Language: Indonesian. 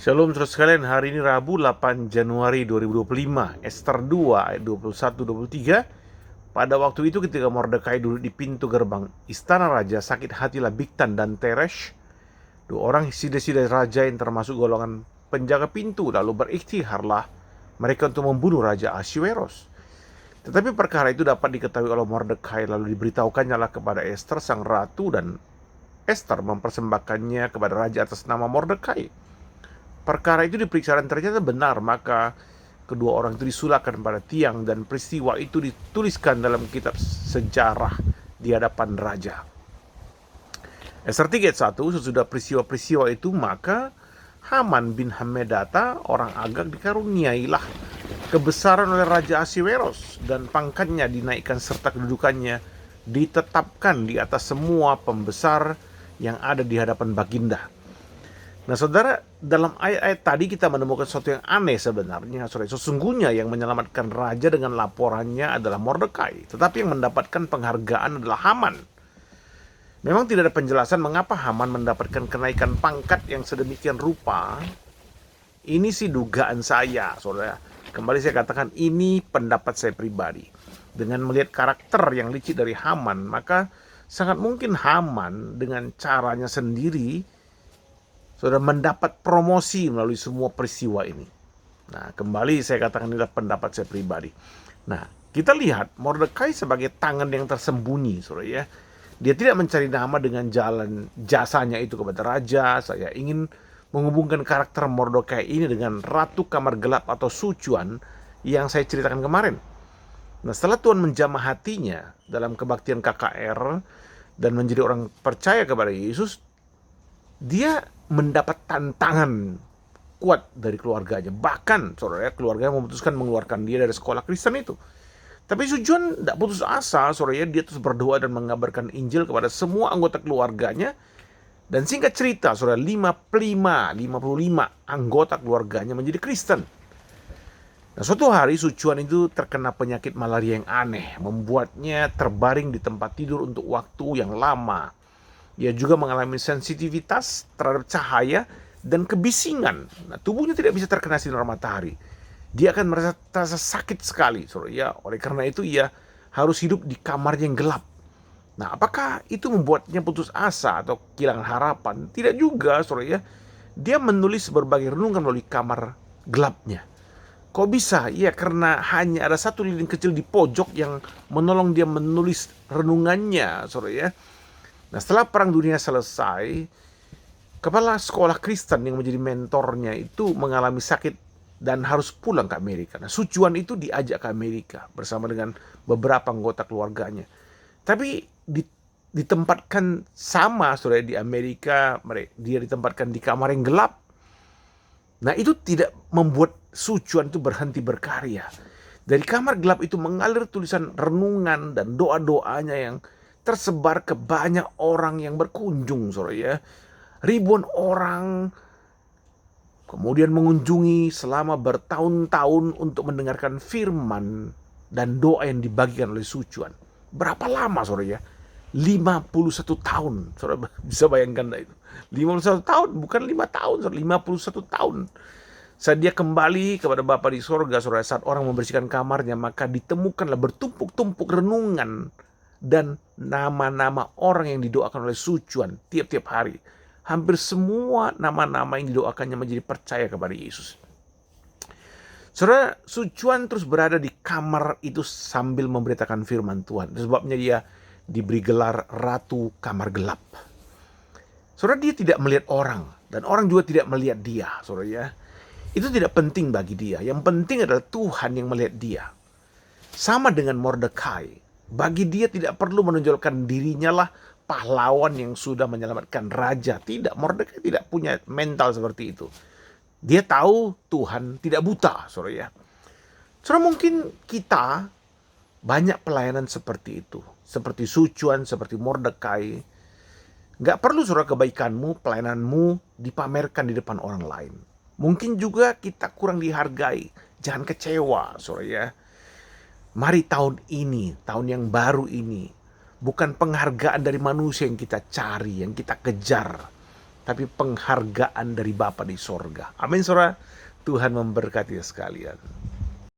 Shalom saudara sekalian, hari ini Rabu 8 Januari 2025, Ester 2 ayat 21-23. Pada waktu itu ketika Mordekai duduk di pintu gerbang istana raja, sakit hatilah Bigtan dan Teresh, dua orang sida-sida raja yang termasuk golongan penjaga pintu, lalu berikhtiharlah mereka untuk membunuh Raja Ahasuerus. Tetapi perkara itu dapat diketahui oleh Mordekai, lalu diberitahukannya kepada Ester sang ratu, dan Ester mempersembahkannya kepada raja atas nama Mordekai. Perkara itu diperiksa dan ternyata benar, maka kedua orang itu disulahkan pada tiang dan peristiwa itu dituliskan dalam kitab sejarah di hadapan raja. Ester 3 ayat 1, sesudah peristiwa-peristiwa itu maka Haman bin Hammedata orang Agag dikaruniailah kebesaran oleh Raja Ahasuerus, dan pangkatnya dinaikkan serta kedudukannya ditetapkan di atas semua pembesar yang ada di hadapan baginda. Nah saudara, dalam ayat-ayat tadi kita menemukan sesuatu yang aneh sebenarnya. Saudara, sesungguhnya yang menyelamatkan raja dengan laporannya adalah Mordekai, tetapi yang mendapatkan penghargaan adalah Haman. Memang tidak ada penjelasan mengapa Haman mendapatkan kenaikan pangkat yang sedemikian rupa. Ini sih dugaan saya, saudara. Kembali saya katakan, ini pendapat saya pribadi. Dengan melihat karakter yang licik dari Haman, maka sangat mungkin Haman dengan caranya sendiri sudah mendapat promosi melalui semua peristiwa ini. Nah, kembali saya katakan inilah pendapat saya pribadi. Nah, kita lihat Mordekai sebagai tangan yang tersembunyi, saudara ya. Dia tidak mencari nama dengan jalan jasanya itu kepada raja. Saya ingin menghubungkan karakter Mordekai ini dengan Ratu Kamar Gelap atau Sucuan yang saya ceritakan kemarin. Nah, setelah Tuhan menjamah hatinya dalam kebaktian KKR dan menjadi orang percaya kepada Yesus, dia mendapat tantangan kuat dari keluarganya. Bahkan saudara, keluarganya memutuskan mengeluarkan dia dari sekolah Kristen itu. Tapi Sujuan tidak putus asa, saudara, dia terus berdoa dan mengabarkan Injil kepada semua anggota keluarganya. Dan singkat cerita, saudara, 55 anggota keluarganya menjadi Kristen. Nah, suatu hari Sujuan itu terkena penyakit malaria yang aneh, membuatnya terbaring di tempat tidur untuk waktu yang lama. Dia juga mengalami sensitivitas terhadap cahaya dan kebisingan. Nah, tubuhnya tidak bisa terkena sinar matahari. Dia akan merasa sakit sekali, saudara. Ya, oleh karena itu ia harus hidup di kamar yang gelap. Nah, apakah itu membuatnya putus asa atau kehilangan harapan? Tidak juga, saudara ya. Dia menulis berbagai renungan melalui kamar gelapnya. Kok bisa? Ya, karena hanya ada satu lilin kecil di pojok yang menolong dia menulis renungannya, saudara ya. Nah, setelah Perang Dunia selesai, kepala sekolah Kristen yang menjadi mentornya itu mengalami sakit dan harus pulang ke Amerika. Nah, Sujuan itu diajak ke Amerika bersama dengan beberapa anggota keluarganya. Tapi ditempatkan sama, saudara, di Amerika, dia ditempatkan di kamar yang gelap. Nah, itu tidak membuat Sujuan itu berhenti berkarya. Dari kamar gelap itu mengalir tulisan renungan dan doa-doanya yang tersebar ke banyak orang yang berkunjung, saudara ya. Ribuan orang kemudian mengunjungi selama bertahun-tahun untuk mendengarkan firman dan doa yang dibagikan oleh Sujuan. Berapa lama, saudara ya? 51 tahun. Saudara bisa bayangkan itu. 51 tahun, bukan 5 tahun, saudara. 51 tahun. Saat dia kembali kepada Bapa di sorga, saudara, saat orang membersihkan kamarnya, maka ditemukanlah bertumpuk-tumpuk renungan dan nama-nama orang yang didoakan oleh Sujuan tiap-tiap hari. Hampir semua nama-nama yang didoakannya menjadi percaya kepada Yesus. Saudara, Sujuan terus berada di kamar itu sambil memberitakan firman Tuhan. Sebabnya dia diberi gelar Ratu Kamar Gelap. Saudara, dia tidak melihat orang, dan orang juga tidak melihat dia, saudara ya. Itu tidak penting bagi dia. Yang penting adalah Tuhan yang melihat dia. Sama dengan Mordekai. Bagi dia tidak perlu menonjolkan dirinya lah pahlawan yang sudah menyelamatkan raja. Tidak, Mordekai tidak punya mental seperti itu. Dia tahu Tuhan tidak buta, saudara ya. Saudara, mungkin kita banyak pelayanan seperti itu. Seperti Sujuan, seperti Mordekai. Gak perlu, saudara, kebaikanmu, pelayananmu dipamerkan di depan orang lain. Mungkin juga kita kurang dihargai. Jangan kecewa, saudara ya. Mari tahun ini, tahun yang baru ini, bukan penghargaan dari manusia yang kita cari, yang kita kejar. tapi penghargaan dari Bapa di sorga. Amin, saudara. Tuhan memberkati sekalian.